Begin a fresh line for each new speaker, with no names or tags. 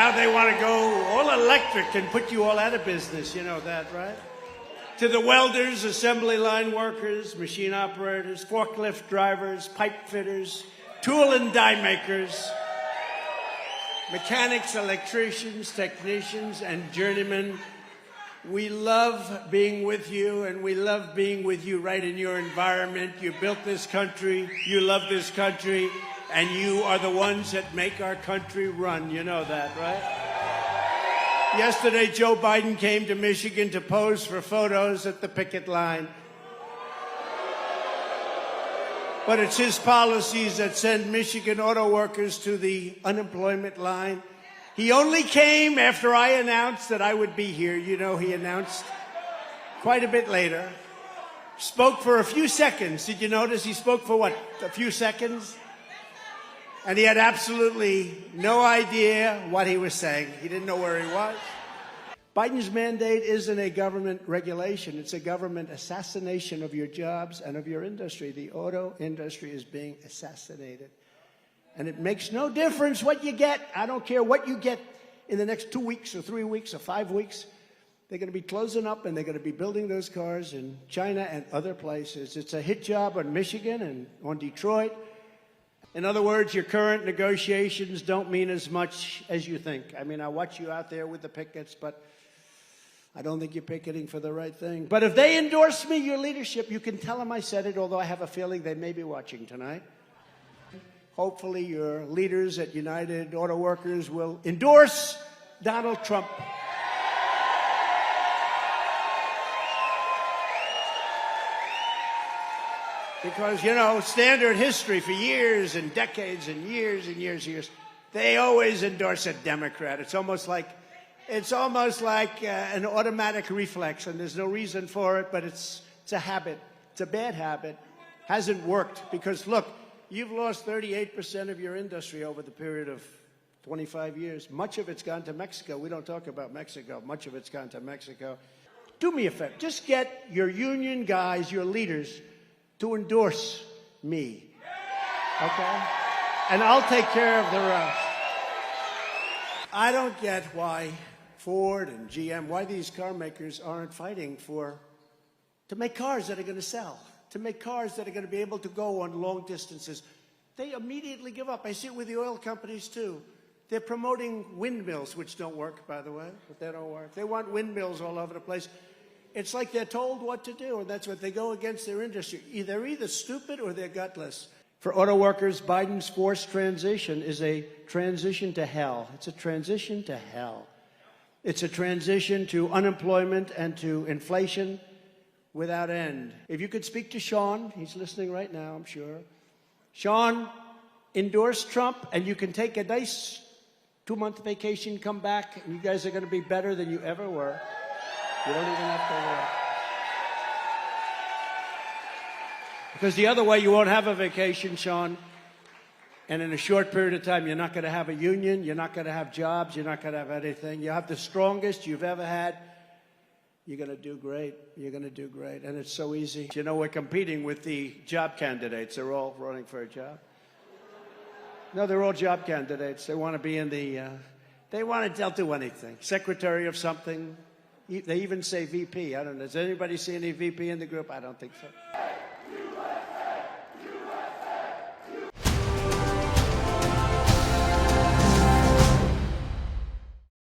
Now they want to go all electric and put you all out of business. You know that, right? To the welders, assembly line workers, machine operators, forklift drivers, pipe fitters, tool and die makers, mechanics, electricians, technicians, and journeymen. We love being with you, and we love being with you right in your environment. You built this country, you love this country, and you are the ones that make our country run. You know that, right? Yesterday, Joe Biden came to Michigan to pose for photos at the picket line. But it's his policies that send Michigan auto workers to the unemployment line. He only came after I announced that I would be here. You know, he announced quite a bit later. Spoke for a few seconds. Did you notice he spoke for what, a few seconds? And he had absolutely no idea what he was saying. He didn't know where he was. Biden's mandate isn't a government regulation. It's a government assassination of your jobs and of your industry. The auto industry is being assassinated. And it makes no difference what you get. I don't care what you get in the next 2 weeks or 3 weeks or 5 weeks. They're going to be closing up, and they're going to be building those cars in China and other places. It's a hit job on Michigan and on Detroit. In other words, your current negotiations don't mean as much as you think. I mean, I watch you out there with the pickets, but I don't think you're picketing for the right thing. But if they endorse me, your leadership, you can tell them I said it, although I have a feeling they may be watching tonight. Hopefully your leaders at United Auto Workers will endorse Donald Trump. Because, you know, standard history for years and decades and years and years, they always endorse a Democrat. It's almost like an automatic reflex, and there's no reason for it, but it's a habit. It's a bad habit. Hasn't worked because, look, you've lost 38% of your industry over the period of 25 years. Much of it's gone to Mexico. We don't talk about Mexico. Much of it's gone to Mexico. Do me a favor. Just get your union guys, your leaders, to endorse me. Okay? And I'll take care of the rest. I don't get why Ford and GM, why these car makers aren't fighting to make cars that are going to sell, to make cars that are going to be able to go on long distances. They immediately give up. I see it with the oil companies, too. They're promoting windmills, which don't work, by the way, but they don't work. They want windmills all over the place. It's like they're told what to do, and that's what they go against their industry. They're either stupid or they're gutless. For auto workers, Biden's forced transition is a transition to hell. It's a transition to hell. It's a transition to unemployment and to inflation without end. If you could speak to Sean, he's listening right now, I'm sure. Sean, endorse Trump, and you can take a nice 2-month vacation, come back, and you guys are going to be better than you ever were. You don't even have to work. Because the other way, you won't have a vacation, Sean. And in a short period of time, you're not going to have a union. You're not going to have jobs. You're not going to have anything. You have the strongest you've ever had. You're going to do great. You're going to do great. And it's so easy. You know, we're competing with the job candidates. They're all running for a job. No, they're all job candidates. They want to be in the, they'll do anything. Secretary of something. They even say VP. I don't know. Does anybody see any VP in the group? I don't think so.